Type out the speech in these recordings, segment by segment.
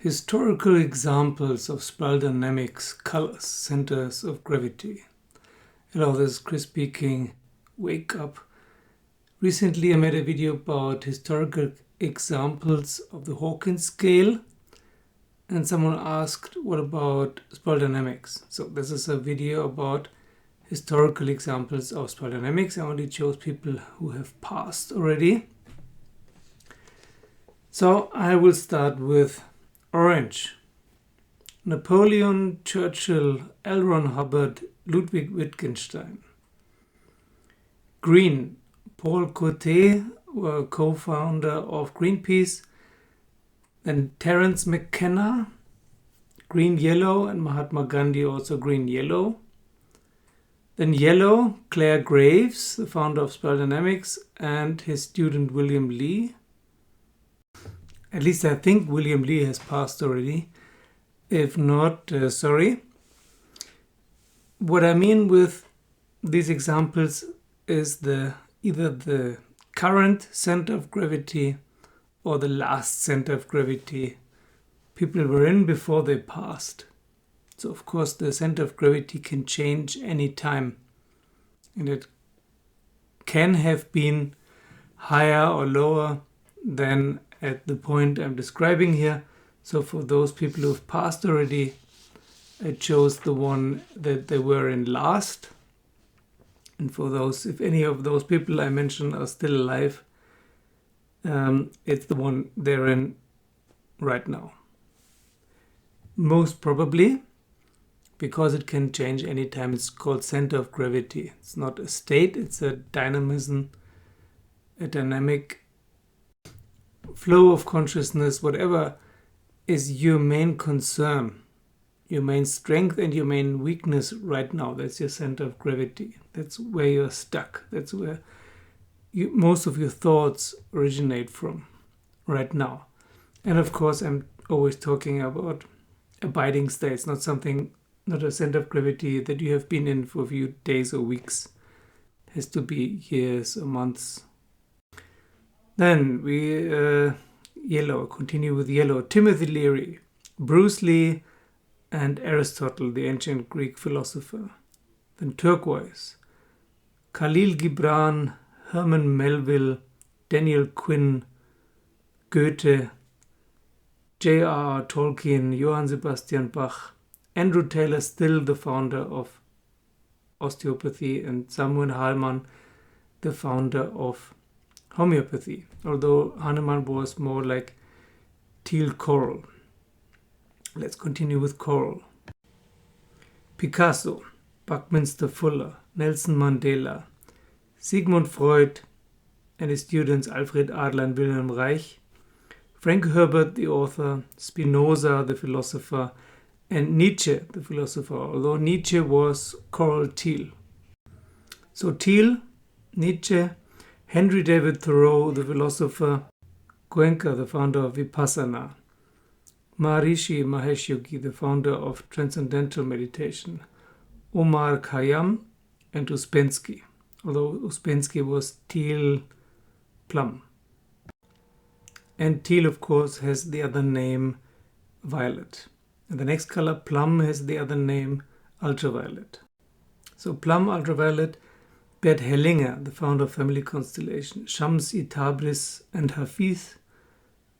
Historical examples of spiral dynamics, colors, centers of gravity. Hello, this is Chris speaking. Wake up. Recently I made a video about historical examples of the Hawkins scale, and someone asked, what about spiral dynamics? So this is a video about historical examples of spiral dynamics. I only chose people who have passed already. So I will start with orange. Napoleon, Churchill, L. Ron Hubbard, Ludwig Wittgenstein. Green, Paul Coté, co-founder of Greenpeace. Then Terence McKenna, green yellow, and Mahatma Gandhi also green yellow. Then yellow, Clare Graves, the founder of spiral dynamics, and his student William Lee. At least I think William Lee has passed already. If not, sorry. What I mean with these examples is either the current center of gravity or the last center of gravity people were in before they passed. So of course the center of gravity can change any time, and it can have been higher or lower than at the point I'm describing here. So for those people who have passed already, I chose the one that they were in last. And for those, if any of those people I mentioned are still alive, it's the one they're in right now. Most probably, because it can change anytime, it's called center of gravity. It's not a state, it's a dynamism, a dynamic flow of consciousness, whatever is your main concern, your main strength and your main weakness right now. That's your center of gravity. That's where you're stuck. That's where most of your thoughts originate from right now. And of course, I'm always talking about abiding states, not a center of gravity that you have been in for a few days or weeks. It has to be years or months. Then we continue with yellow. Timothy Leary, Bruce Lee, and Aristotle, the ancient Greek philosopher. Then turquoise, Khalil Gibran, Herman Melville, Daniel Quinn, Goethe, J.R.R. Tolkien, Johann Sebastian Bach, Andrew Taylor Still, the founder of osteopathy, and Samuel Hahnemann, the founder of homeopathy, although Hahnemann was more like teal coral. Let's continue with coral. Picasso, Buckminster Fuller, Nelson Mandela, Sigmund Freud and his students Alfred Adler and Wilhelm Reich, Frank Herbert, the author, Spinoza, the philosopher, and Nietzsche, the philosopher, although Nietzsche was coral teal. So teal, Nietzsche, Henry David Thoreau, the philosopher, Goenka, the founder of Vipassana, Maharishi Mahesh Yogi, the founder of Transcendental Meditation, Omar Khayyam, and Uspensky, although Uspensky was teal plum. And teal, of course, has the other name violet. And the next color, plum, has the other name ultraviolet. So plum, ultraviolet, Bert Hellinger, the founder of Family Constellation, Shams-i-Tabriz and Hafiz,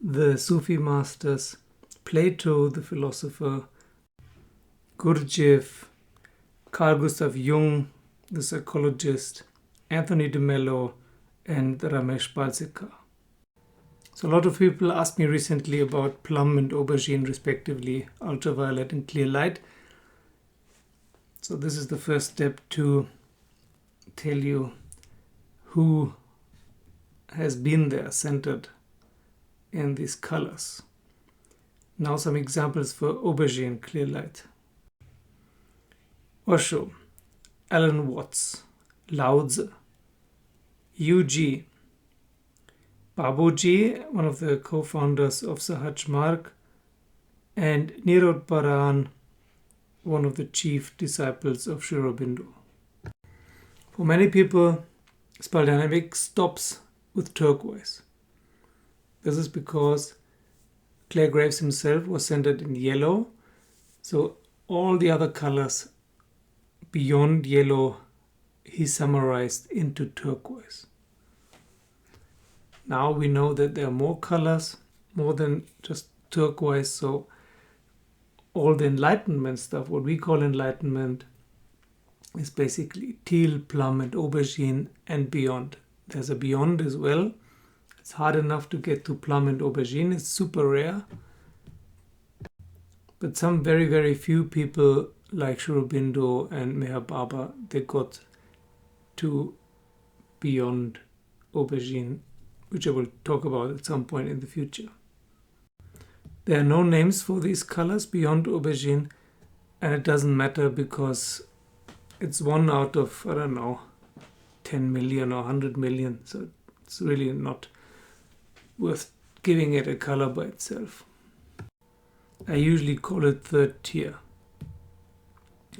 the Sufi masters, Plato, the philosopher, Gurdjieff, Carl Gustav Jung, the psychologist, Anthony de Mello, and Ramesh Balsekar. So a lot of people asked me recently about Plum and Aubergine, respectively, ultraviolet and clear light. So this is the first step to tell you who has been there centered in these colors. Now some examples for Aubergine, clear light. Osho, Alan Watts, Lao Tzu, Yu Ji, Babuji, one of the co-founders of Sahaj Marg, and Nirod Paran, one of the chief disciples of Sri Aurobindo. For many people, spiral dynamics stops with turquoise. This is because Clare Graves himself was centered in yellow. So all the other colors beyond yellow he summarized into turquoise. Now we know that there are more colors, more than just turquoise. So all the enlightenment stuff, what we call enlightenment, is basically teal, plum, and aubergine and beyond. There's a beyond as well. It's hard enough to get to plum and aubergine. It's super rare. But some very, very few people like Sri Aurobindo and Meher Baba, they got to beyond aubergine, which I will talk about at some point in the future. There are no names for these colors beyond aubergine, and it doesn't matter because it's 1 out of, I don't know, 10 million or 100 million. So it's really not worth giving it a color by itself. I usually call it third tier.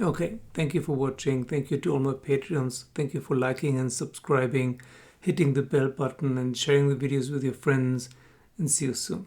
Okay, thank you for watching. Thank you to all my Patreons. Thank you for liking and subscribing, hitting the bell button and sharing the videos with your friends. And see you soon.